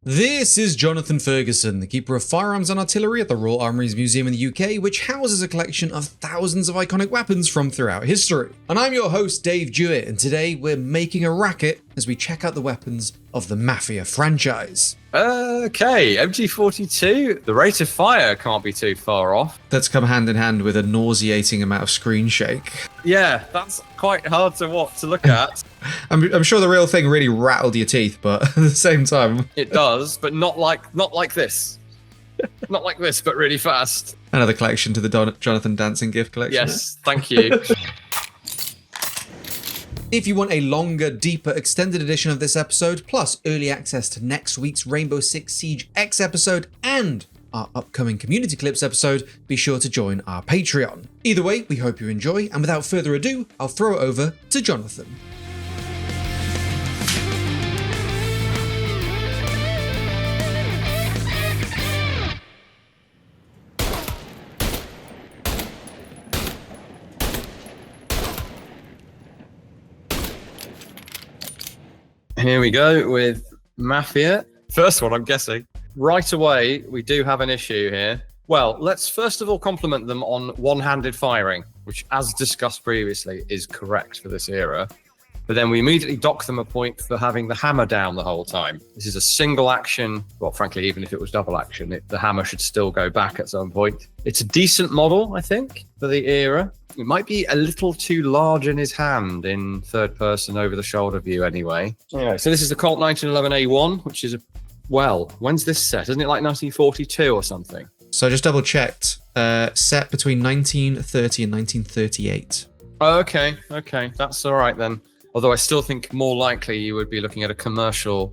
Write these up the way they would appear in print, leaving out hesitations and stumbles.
This is Jonathan Ferguson, the Keeper of Firearms and Artillery at the Royal Armouries Museum in the UK, which houses a collection of thousands of iconic weapons from throughout history. And I'm your host, Dave Jewett, and today we're making a racket as we check out the weapons of the Mafia franchise. Okay, MG42, the rate of fire can't be too far off. That's come hand in hand with a nauseating amount of screen shake. Yeah, that's quite hard to look at. I'm sure the real thing really rattled your teeth, but at the same time... It does, but not like this. Not like this, but really fast. Another collection to the Jonathan Dancing gift collection. Yes, thank you. If you want a longer, deeper, extended edition of this episode, plus early access to next week's Rainbow Six Siege X episode and our upcoming Community Clips episode, be sure to join our Patreon. Either way, we hope you enjoy, and without further ado, I'll throw it over to Jonathan. Here we go with Mafia. First one, I'm guessing. Right away, we do have an issue here. Well, let's first of all compliment them on one-handed firing, which, as discussed previously, is correct for this era. But then we immediately dock them a point for having the hammer down the whole time. This is a single action. Well, frankly, even if it was double action, the hammer should still go back at some point. It's a decent model, I think, for the era. It might be a little too large in his hand in third person over the shoulder view anyway. Anyway, so this is the Colt 1911A1, which is when's this set? Isn't it like 1942 or something? So I just double checked. Set between 1930 and 1938. Oh, okay. That's all right then. Although I still think more likely you would be looking at a commercial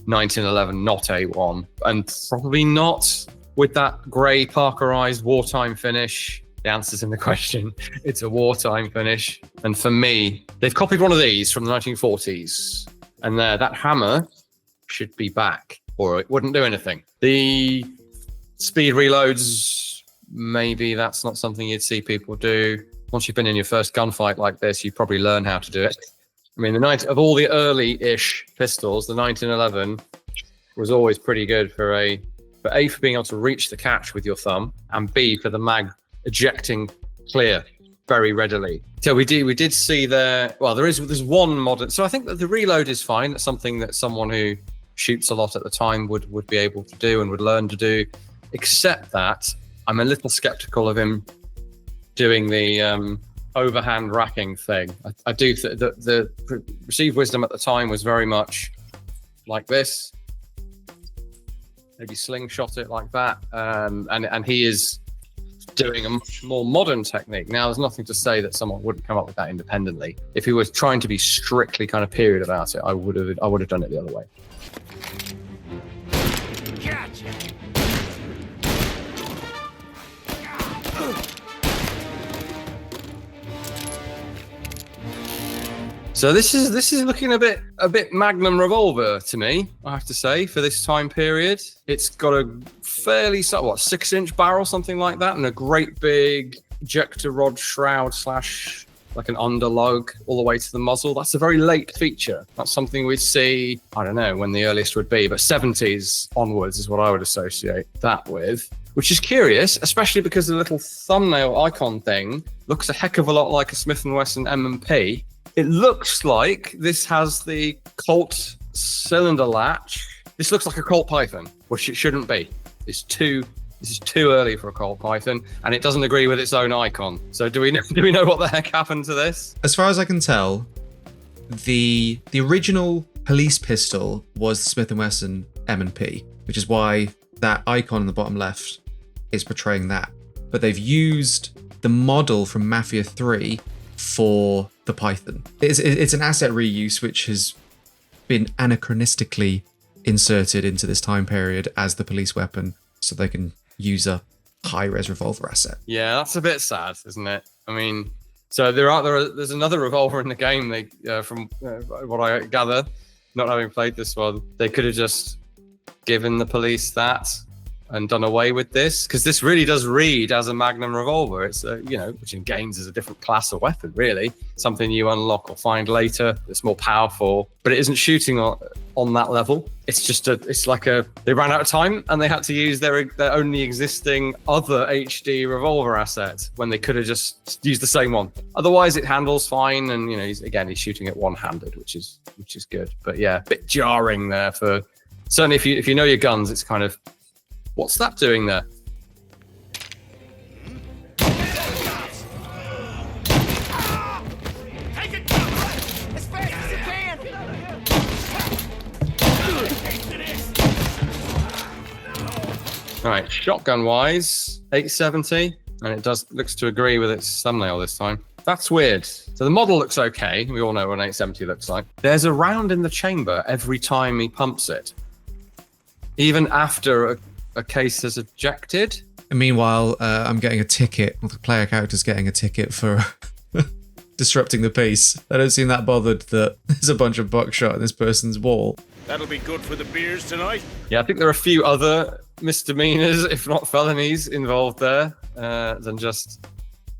1911, not A1. And probably not with that grey Parkerized wartime finish. The answer's in the question. It's a wartime finish. And for me, they've copied one of these from the 1940s. And that hammer should be back, or it wouldn't do anything. The speed reloads, maybe that's not something you'd see people do. Once you've been in your first gunfight like this, you probably learn how to do it. I mean, of all the early-ish pistols, the 1911 was always pretty good for being able to reach the catch with your thumb, and B, for the mag ejecting clear very readily. So we did see there's one modern. So I think that the reload is fine. That's something that someone who shoots a lot at the time would be able to do and would learn to do. Except that I'm a little skeptical of him doing the overhand racking thing. I do the received wisdom at the time was very much like this. Maybe slingshot it like that, and he is doing a much more modern technique. Now, there's nothing to say that someone wouldn't come up with that independently. If he was trying to be strictly kind of period about it, I would have done it the other way. Gotcha. So this is looking a bit Magnum Revolver to me, I have to say, for this time period. It's got a fairly 6-inch barrel, something like that, and a great big ejector rod shroud / like an underlug all the way to the muzzle. That's a very late feature. That's something we'd see, I don't know when the earliest would be, but 70s onwards is what I would associate that with. Which is curious, especially because the little thumbnail icon thing looks a heck of a lot like a Smith & Wesson M&P. It looks like this has the Colt cylinder latch. This looks like a Colt Python, which it shouldn't be. This is too early for a Colt Python, and it doesn't agree with its own icon. So do we know what the heck happened to this? As far as I can tell, the original police pistol was Smith & Wesson M&P, which is why that icon in the bottom left is portraying that. But they've used the model from Mafia 3 for the Python. It's an asset reuse which has been anachronistically inserted into this time period as the police weapon so they can use a high-res revolver asset. Yeah, that's a bit sad, isn't it? I mean, so there's another revolver in the game. From what I gather, not having played this one, they could have just given the police that and done away with this, because this really does read as a Magnum revolver. It's which in games is a different class of weapon, really, something you unlock or find later that's more powerful, but it isn't shooting on that level. It's like they ran out of time and they had to use their only existing other HD revolver asset when they could have just used the same one. Otherwise, it handles fine, and he's shooting it one-handed, which is good. But yeah, a bit jarring there for certainly if you know your guns. It's kind of, what's that doing there? All right, shotgun-wise, 870, and it looks to agree with its thumbnail this time. That's weird. So the model looks okay. We all know what an 870 looks like. There's a round in the chamber every time he pumps it, even after a case has ejected. And meanwhile, I'm getting a ticket. Well, the player character's getting a ticket for disrupting the peace. I don't seem that bothered that there's a bunch of buckshot in this person's wall. That'll be good for the beers tonight. Yeah, I think there are a few other misdemeanors, if not felonies, involved there than just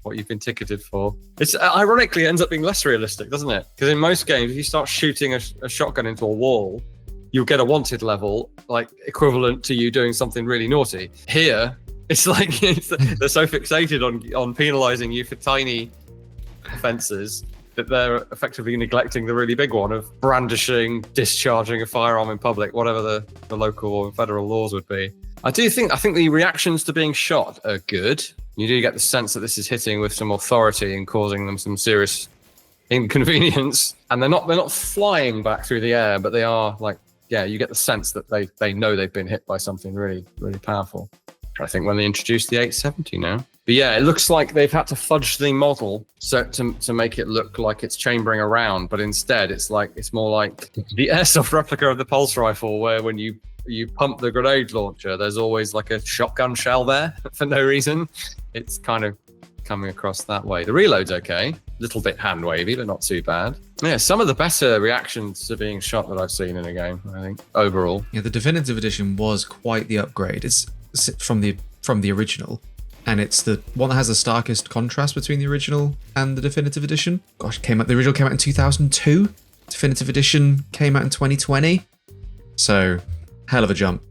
what you've been ticketed for. It's ironically ends up being less realistic, doesn't it? Because in most games, if you start shooting a shotgun into a wall, you'll get a wanted level, like equivalent to you doing something really naughty. Here, it's like they're so fixated on penalising you for tiny offences that they're effectively neglecting the really big one of brandishing, discharging a firearm in public, whatever the local or federal laws would be. I think the reactions to being shot are good. You do get the sense that this is hitting with some authority and causing them some serious inconvenience. And they're not flying back through the air, but they are you get the sense that they know they've been hit by something really, really powerful. I think when they introduced the 870 now. But yeah, it looks like they've had to fudge the model to make it look like it's chambering around, but instead it's more like the airsoft replica of the pulse rifle, where when you pump the grenade launcher, there's always like a shotgun shell there for no reason. It's kind of coming across that way. The reload's okay, a little bit hand wavy, but not too bad. Yeah, some of the better reactions to being shot that I've seen in a game, I think, overall. Yeah, the definitive edition was quite the upgrade. It's from the original, and it's the one that has the starkest contrast between the original and the definitive edition. Gosh, the original came out in 2002. Definitive edition came out in 2020. So, hell of a jump.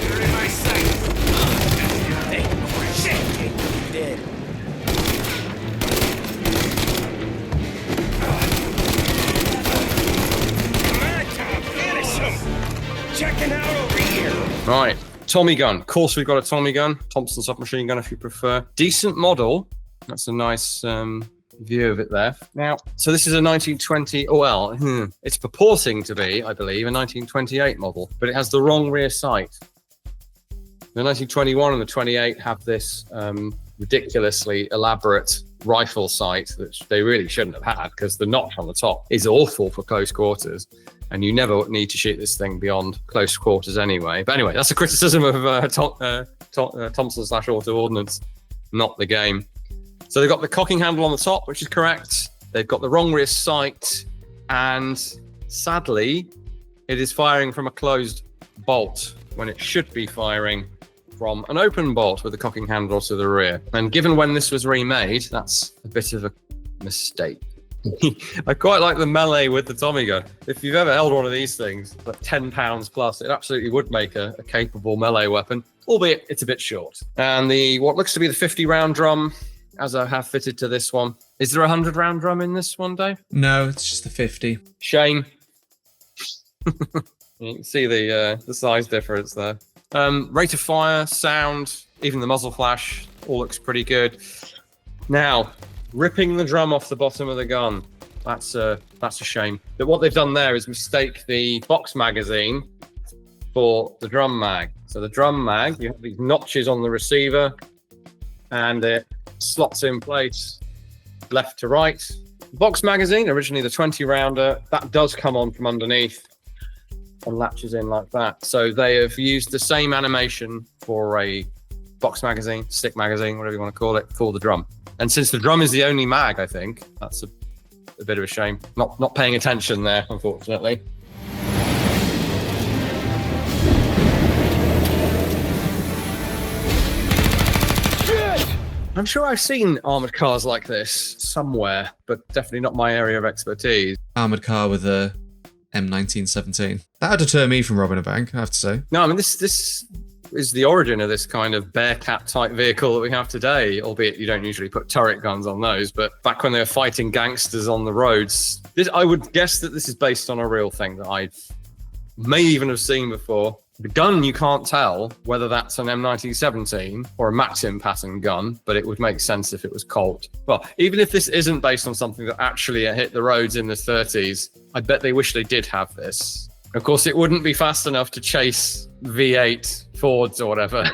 You're in my sight. Hey, shit, you're dead. Come on, Tom, finish him. Checking out over here. Right, Tommy gun. Of course, we've got a Tommy gun. Thompson submachine gun, if you prefer. Decent model. That's a nice view of it there. Now, so this is a 1920. It's purporting to be, I believe, a 1928 model, but it has the wrong rear sight. The 1921 and the 28 have this ridiculously elaborate rifle sight that they really shouldn't have had, because the notch on the top is awful for close quarters. And you never need to shoot this thing beyond close quarters anyway. But anyway, that's a criticism of Thompson/Auto Ordnance, not the game. So they've got the cocking handle on the top, which is correct. They've got the wrong rear sight. And sadly, it is firing from a closed bolt when it should be firing from an open bolt with the cocking handle to the rear. And given when this was remade, that's a bit of a mistake. I quite like the melee with the Tommy gun. If you've ever held one of these things, like 10 pounds plus, it absolutely would make a capable melee weapon, albeit it's a bit short. And what looks to be the 50 round drum, as I have fitted to this one. Is there a 100 round drum in this one, Dave? No, it's just the 50. Shame. You can see the size difference there. Rate of fire, sound, even the muzzle flash, all looks pretty good. Now, ripping the drum off the bottom of the gun. That's a shame. But what they've done there is mistake the box magazine for the drum mag. So the drum mag, you have these notches on the receiver, and it slots in place left to right. Box magazine, originally the 20 rounder, that does come on from underneath and latches in like that. So they have used the same animation for a box magazine, stick magazine, whatever you want to call it, for the drum. And since the drum is the only mag, I think that's a bit of a shame. Not paying attention there, unfortunately. Shit! I'm sure I've seen armored cars like this somewhere, but definitely not my area of expertise. Armored car with a M1917. That would deter me from robbing a bank, I have to say. No, I mean, this is the origin of this kind of Bearcat type vehicle that we have today, albeit you don't usually put turret guns on those. But back when they were fighting gangsters on the roads, I would guess that this is based on a real thing that I may even have seen before. The gun, you can't tell whether that's an M1917 or a Maxim pattern gun, but it would make sense if it was Colt. Well, even if this isn't based on something that actually hit the roads in the 30s, I bet they wish they did have this. Of course, it wouldn't be fast enough to chase V8 Fords or whatever.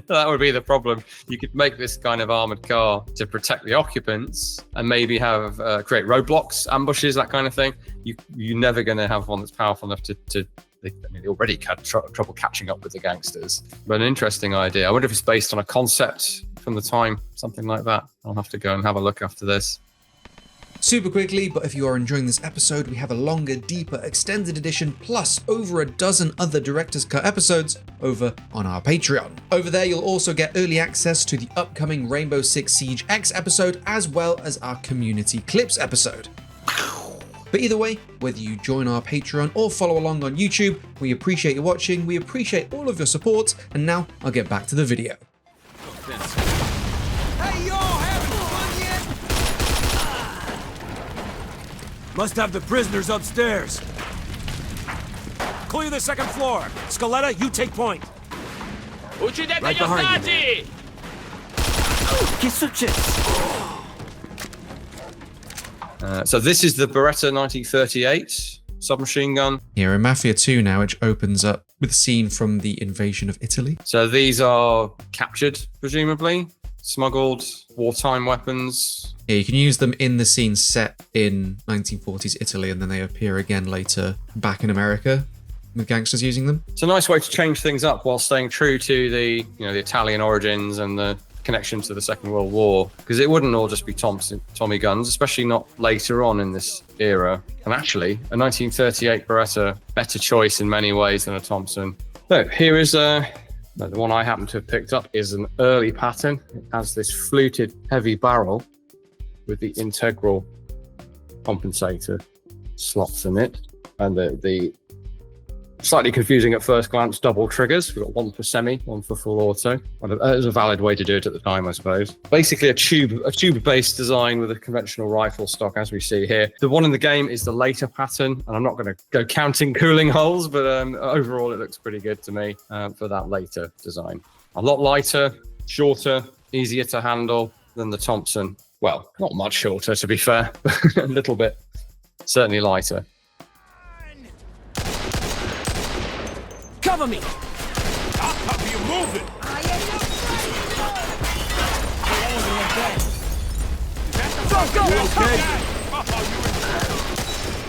That would be the problem. You could make this kind of armored car to protect the occupants and maybe have create roadblocks, ambushes, that kind of thing. You're never going to have one that's powerful enough to they already had trouble catching up with the gangsters. But an interesting idea. I wonder if it's based on a concept from the time, something like that. I'll have to go and have a look after this. Super quickly, but if you are enjoying this episode, we have a longer, deeper, extended edition, plus over a dozen other Director's Cut episodes over on our Patreon. Over there, you'll also get early access to the upcoming Rainbow Six Siege X episode, as well as our Community Clips episode. But either way, whether you join our Patreon or follow along on YouTube, we appreciate you watching, we appreciate all of your support, and now I'll get back to the video. Hey, y'all having fun yet? Must have the prisoners upstairs. Clear the second floor. Scaletta, you take point. Uccidete Right gli behind ostaggi! Che successo? So this is the Beretta 1938 submachine gun. Here in Mafia 2 now, which opens up with a scene from the invasion of Italy. So these are captured, presumably, smuggled wartime weapons. Yeah, you can use them in the scene set in 1940s Italy, and then they appear again later back in America with gangsters using them. It's a nice way to change things up while staying true to the Italian origins and the connection to the Second World War, because it wouldn't all just be Tommy guns, especially not later on in this era. And actually, a 1938 Beretta, better choice in many ways than a Thompson. So here is the one I happen to have picked up is an early pattern. It has this fluted heavy barrel with the integral compensator slots in it, and the slightly confusing at first glance double triggers. We've got one for semi, one for full auto. Well, it was a valid way to do it at the time, I suppose. Basically a tube-based design with a conventional rifle stock, as we see here. The one in the game is the later pattern, and I'm not going to go counting cooling holes, but overall it looks pretty good to me for that later design. A lot lighter, shorter, easier to handle than the Thompson. Well, not much shorter, to be fair, but a little bit. Certainly lighter. Cover me. I'll cover you moving!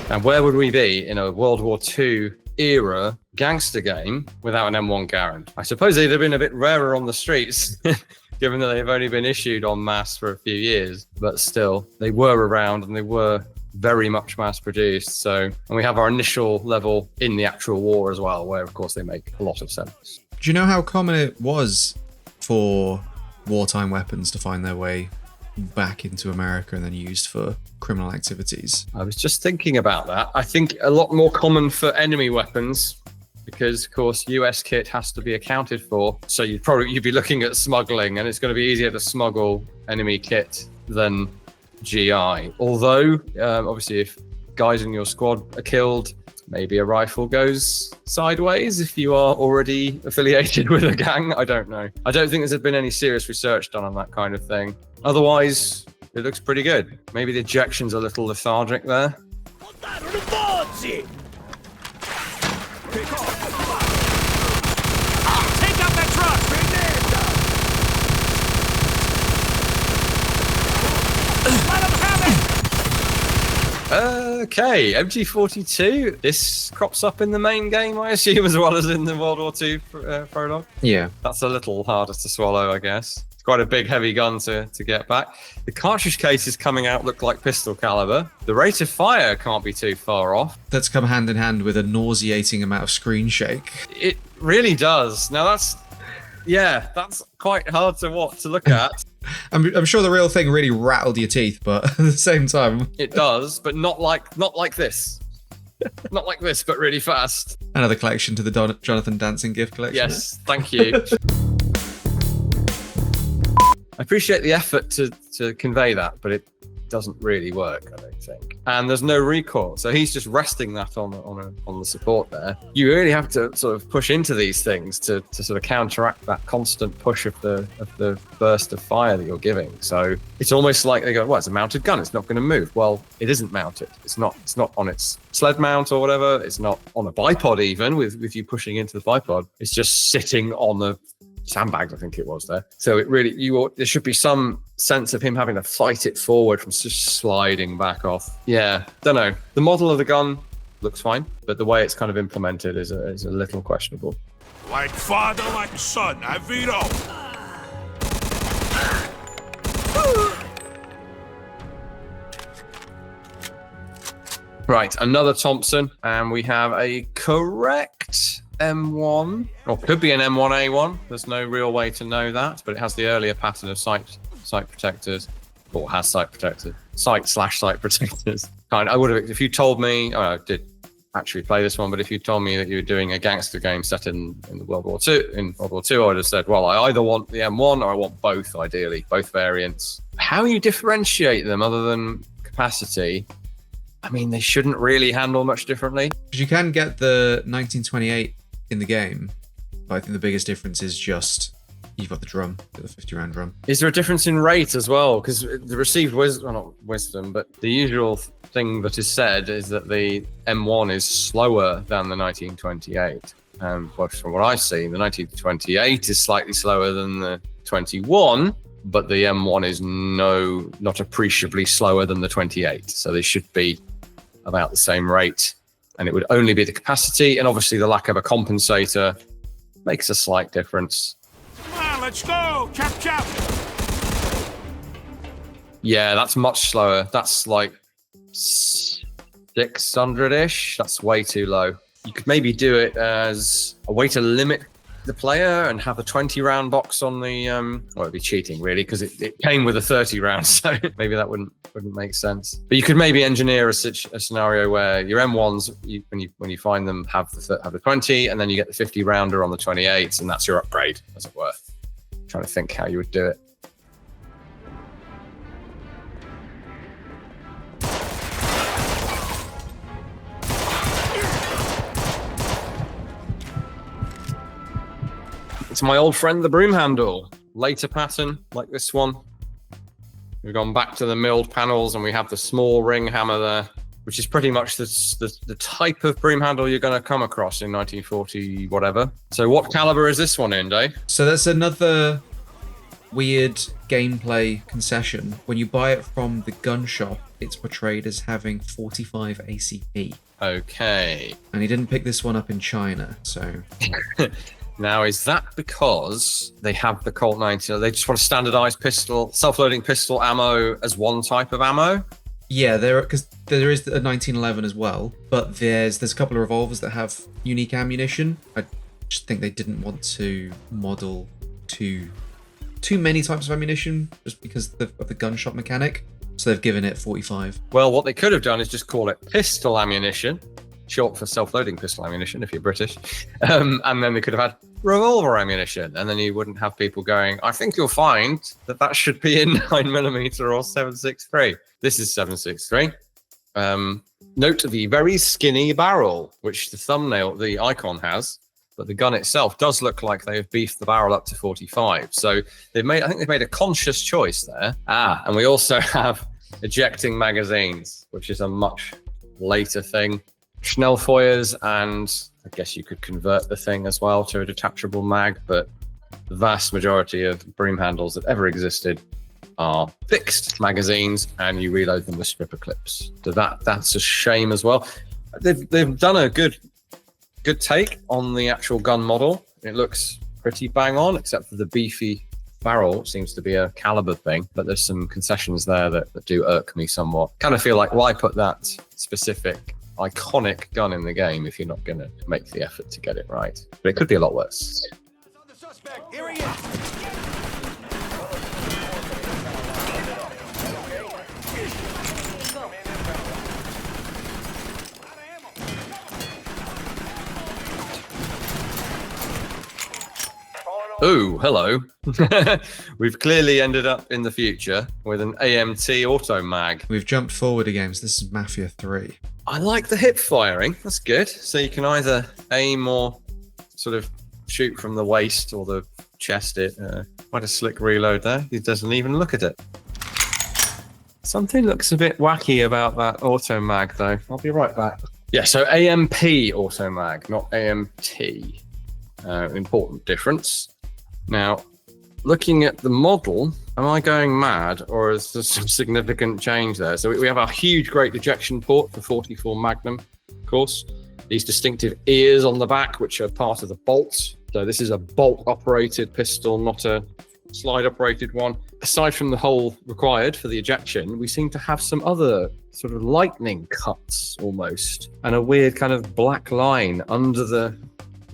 And where would we be in a World War II era gangster game without an M1 Garand? I suppose they'd have been a bit rarer on the streets, given that they've only been issued en masse for a few years. But still, they were around and they were very much mass produced. So, and we have our initial level in the actual war as well, where of course they make a lot of sense. Do you know how common it was for wartime weapons to find their way back into America and then used for criminal activities? I was just thinking about that. I think a lot more common for enemy weapons, because of course US kit has to be accounted for. So you'd be looking at smuggling, and it's going to be easier to smuggle enemy kit than GI. Although obviously if guys in your squad are killed, maybe a rifle goes sideways if you are already affiliated with a gang. I don't know. I don't think there's been any serious research done on that kind of thing. Otherwise, it looks pretty good. Maybe the ejection's a little lethargic there. Take out that truck. Let him have it. Okay, MG42. This crops up in the main game, I assume, as well as in the World War II prologue. Yeah. That's a little harder to swallow, I guess. It's quite a big, heavy gun to get back. The cartridge cases coming out look like pistol caliber. The rate of fire can't be too far off. That's come hand in hand with a nauseating amount of screen shake. It really does. Now that's quite hard to look at. I'm sure the real thing really rattled your teeth, but at the same time, It does, but not like this. Not like this, but really fast. another collection to the Jonathan Dancing gift collection. Yes, thank you. I appreciate the effort to convey that, but it doesn't really work, I don't think. And there's no recoil, so he's just resting that on the support there. You really have to sort of push into these things to sort of counteract that constant push of the burst of fire that you're giving. So it's almost like they go, well, it's a mounted gun, it's not going to move. Well, it isn't mounted. It's not on its sled mount or whatever. It's not on a bipod even with you pushing into the bipod. It's just sitting on the sandbags, I think it was there. So it really, there should be some sense of him having to fight it forward from just sliding back off. Yeah, don't know. The model of the gun looks fine, but the way it's kind of implemented is a little questionable. Like father, like son. I veto. Right, another Thompson, and we have a correct M1, or could be an M1A1. There's no real way to know that, but it has the earlier pattern of sight protectors, or has sight protectors, sight protectors. I would have, if you told me, I did actually play this one, but if you told me that you were doing a gangster game set in World War II, I would have said, well, I either want the M1 or I want both, ideally, both variants. How you differentiate them other than capacity? I mean, they shouldn't really handle much differently. Because you can get the 1928 in the game, but I think the biggest difference is just you've got the drum, the 50-round drum. Is there a difference in rate as well? Because the received wisdom, well, not wisdom, but the usual thing that is said is that the M1 is slower than the 1928. But from what I've seen, the 1928 is slightly slower than the 21, but the M1 is not appreciably slower than the 28. So they should be about the same rate. And it would only be the capacity, and obviously the lack of a compensator makes a slight difference. Come on, let's go. Chop, chop. Yeah, that's much slower. That's like 600-ish. That's way too low. You could maybe do it as a way to limit the player and have a 20-round box on the well, it'd be cheating really, because it came with a 30 round, so maybe that wouldn't make sense. But you could maybe engineer a scenario where your M1s, when you find them, have the 20, and then you get the 50 rounder on the 28, and that's your upgrade, as it were. I'm trying to think how you would do it. It's my old friend, the broom handle. Later pattern, like this one. We've gone back to the milled panels, and we have the small ring hammer there, which is pretty much the type of broom handle you're going to come across in 1940 whatever. So what caliber is this one in, Dave? So that's another weird gameplay concession. When you buy it from the gun shop, it's portrayed as having 45 ACP. Okay. And he didn't pick this one up in China, so... Now, is that because they have the Colt 90? They just want to standardize pistol, self-loading pistol ammo as one type of ammo? Yeah, because there is a 1911 as well, but there's a couple of revolvers that have unique ammunition. I just think they didn't want to model too many types of ammunition just because of the gunshot mechanic. So they've given it 45. Well, what they could have done is just call it pistol ammunition, short for self-loading pistol ammunition if you're British, and then they could have had revolver ammunition, and then you wouldn't have people going, I think you'll find that should be in 9mm or 7.63. This is 7.63. Note the very skinny barrel, which the icon has, but the gun itself does look like they have beefed the barrel up to 45. So I think they've made a conscious choice there. And we also have ejecting magazines, which is a much later thing. Schnellfeuers, and I guess you could convert the thing as well to a detachable mag, but the vast majority of broom handles that ever existed are fixed magazines, and you reload them with stripper clips. So that's a shame as well. They've done a good take on the actual gun model. It looks pretty bang on, except for the beefy barrel, which seems to be a caliber thing, but there's some concessions there that do irk me somewhat. Kind of feel like, why put that specific iconic gun in the game if you're not going to make the effort to get it right? But it could be a lot worse. Oh, hello. We've clearly ended up in the future with an AMT auto mag. We've jumped forward again, so this is Mafia 3. I like the hip firing. That's good. So you can either aim or sort of shoot from the waist or the chest. Quite a slick reload there. He doesn't even look at it. Something looks a bit wacky about that auto mag, though. I'll be right back. Yeah, so AMP auto mag, not AMT. Important difference. Now, looking at the model, am I going mad, or is there some significant change there? So we have a huge great ejection port for 44 Magnum, of course. These distinctive ears on the back, which are part of the bolt. So this is a bolt-operated pistol, not a slide-operated one. Aside from the hole required for the ejection, we seem to have some other sort of lightning cuts almost, and a weird kind of black line under the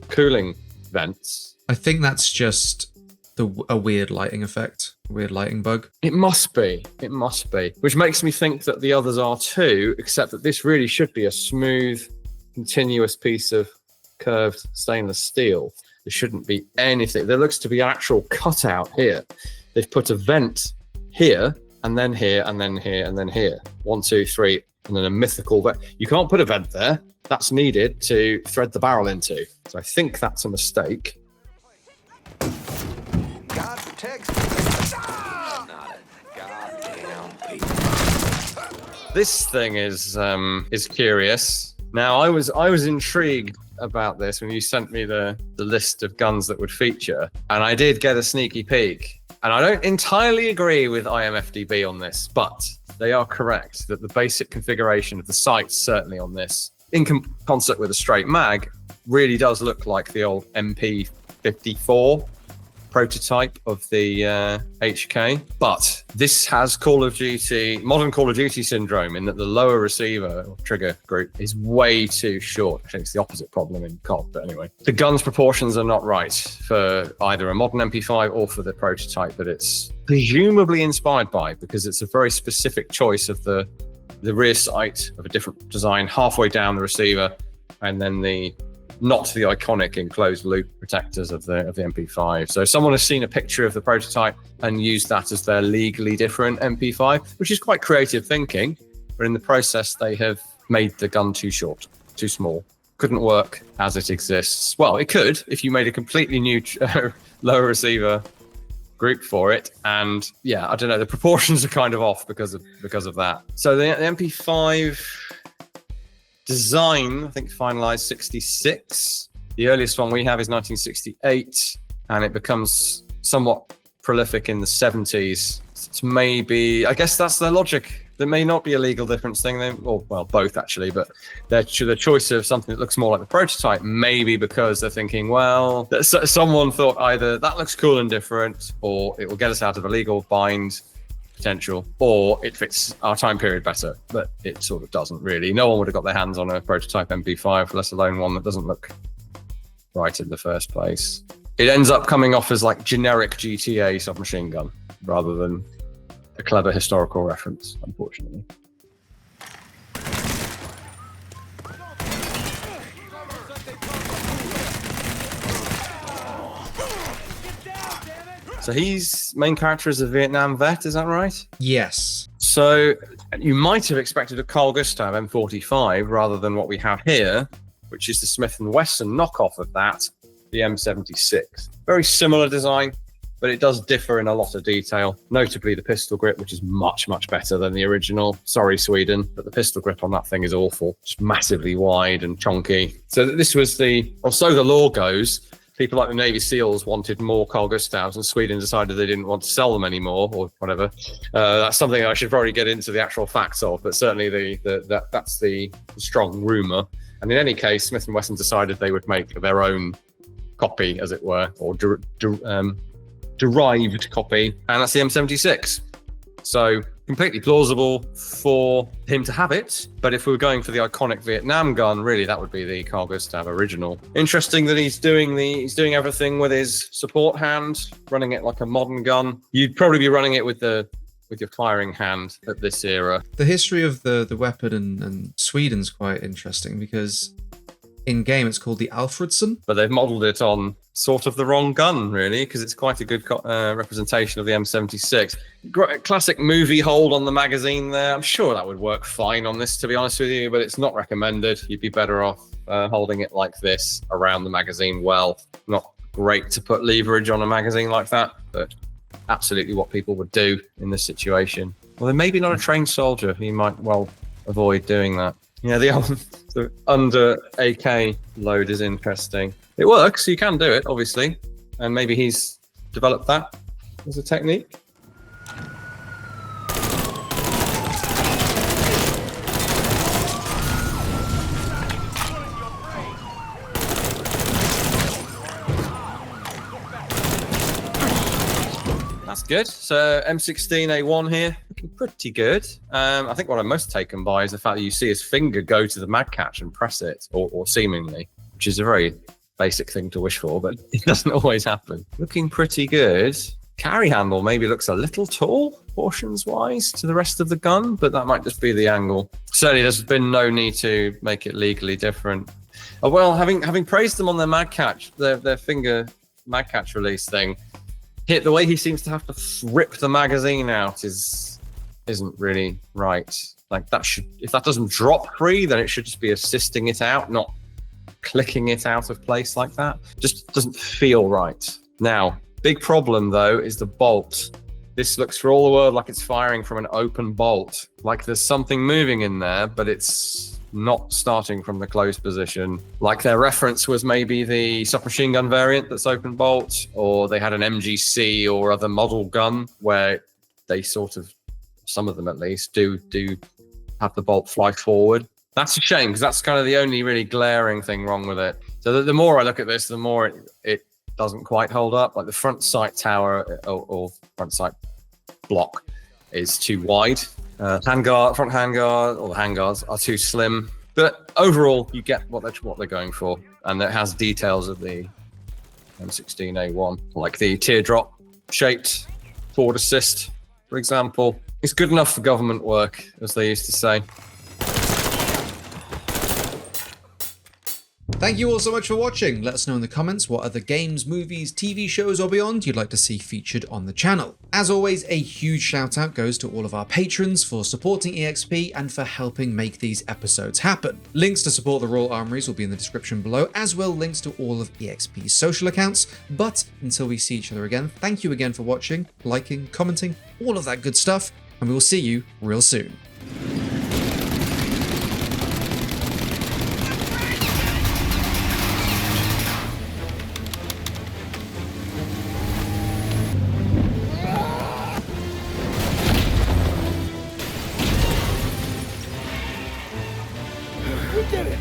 cooling vents. I think that's just a weird lighting effect, a weird lighting bug. It must be. Which makes me think that the others are too, except that this really should be a smooth, continuous piece of curved stainless steel. There shouldn't be anything. There looks to be an actual cutout here. They've put a vent here, and then here, and then here, and then here. 1, 2, 3, and then a mythical vent. You can't put a vent there. That's needed to thread the barrel into. So I think that's a mistake. God protects me. Not a goddamn piece. This thing is curious. Now I was intrigued about this when you sent me the list of guns that would feature, and I did get a sneaky peek. And I don't entirely agree with IMFDB on this, but they are correct that the basic configuration of the sights, certainly on this, in concert with a straight mag, really does look like the old MP54 prototype of the HK. But this has modern Call of Duty syndrome, in that the lower receiver or trigger group is way too short. I think it's the opposite problem in COD, but anyway. The gun's proportions are not right for either a modern MP5 or for the prototype that it's presumably inspired by, because it's a very specific choice of the rear sight of a different design halfway down the receiver, and then not the iconic enclosed loop protectors of the MP5. So someone has seen a picture of the prototype and used that as their legally different MP5, which is quite creative thinking, but in the process they have made the gun too short, too small. Couldn't work as it exists. Well, it could if you made a completely new lower receiver group for it, and yeah, I don't know, the proportions are kind of off because of that. So the MP5 design, I think, finalized 66. The earliest one we have is 1968, and it becomes somewhat prolific in the 70s. It's maybe, I guess that's the logic. There may not be a legal difference thing, or well, both actually, but the choice of something that looks more like the prototype, maybe because they're thinking, well, someone thought either that looks cool and different, or it will get us out of a legal bind potential, or it fits our time period better, but it sort of doesn't really. No one would have got their hands on a prototype MP5, let alone one that doesn't look right in the first place. It ends up coming off as like generic GTA submachine gun rather than a clever historical reference, unfortunately. So main character is a Vietnam vet, is that right? Yes. So you might have expected a Carl Gustav M45 rather than what we have here, which is the Smith & Wesson knockoff of that, the M76. Very similar design, but it does differ in a lot of detail, notably the pistol grip, which is much, much better than the original. Sorry, Sweden, but the pistol grip on that thing is awful. It's massively wide and chunky. So this was or so the law goes. People like the Navy SEALs wanted more Carl Gustavs, and Sweden decided they didn't want to sell them anymore, or whatever. That's something I should probably get into the actual facts of, but certainly that's the strong rumor. And in any case, Smith & Wesson decided they would make their own copy, as it were, or derived copy, and that's the M76. So completely plausible for him to have it, but if we were going for the iconic Vietnam gun, really that would be the Carl Gustav original. Interesting that he's doing everything with his support hand, running it like a modern gun. You'd probably be running it with your firing hand at this era. The history of the weapon and Sweden's quite interesting, because in game, it's called the Alfredsson. But they've modelled it on sort of the wrong gun, really, because it's quite a good representation of the M76. Classic movie hold on the magazine there. I'm sure that would work fine on this, to be honest with you, but it's not recommended. You'd be better off holding it like this around the magazine well. Not great to put leverage on a magazine like that, but absolutely what people would do in this situation. Well, then maybe not a trained soldier. He might well avoid doing that. Yeah, the under AK load is interesting. It works. You can do it, obviously, and maybe he's developed that as a technique. That's good. So M16A1 here, looking pretty good. I think what I'm most taken by is the fact that you see his finger go to the mag catch and press it, or seemingly, which is a very basic thing to wish for, but it doesn't always happen. Looking pretty good. Carry handle maybe looks a little tall, proportions-wise, to the rest of the gun, but that might just be the angle. Certainly, there's been no need to make it legally different. Oh, well, having praised them on their mag catch, their finger mag catch release thing, the way he seems to have to rip the magazine out isn't really right. Like that should, if that doesn't drop free, then it should just be assisting it out, not clicking it out of place like that. Just doesn't feel right. Now, big problem though is the bolt. This looks for all the world like it's firing from an open bolt. Like there's something moving in there, but it's not starting from the closed position. Like their reference was maybe the submachine gun variant that's open bolt, or they had an MGC or other model gun where they sort of, some of them at least, do have the bolt fly forward. That's a shame, because that's kind of the only really glaring thing wrong with it. So the more I look at this, the more it doesn't quite hold up. Like the front sight tower or front sight block is too wide. Front handguard, or the handguards are too slim. But overall, you get what they're going for, and it has details of the M16A1, like the teardrop shaped forward assist, for example. It's good enough for government work, as they used to say. Thank you all so much for watching. Let us know in the comments what other games, movies, TV shows or beyond you'd like to see featured on the channel. As always, a huge shout out goes to all of our patrons for supporting EXP and for helping make these episodes happen. Links to support the Royal Armouries will be in the description below, as well links to all of EXP's social accounts. But until we see each other again, thank you again for watching, liking, commenting, all of that good stuff, and we will see you real soon. Who did it?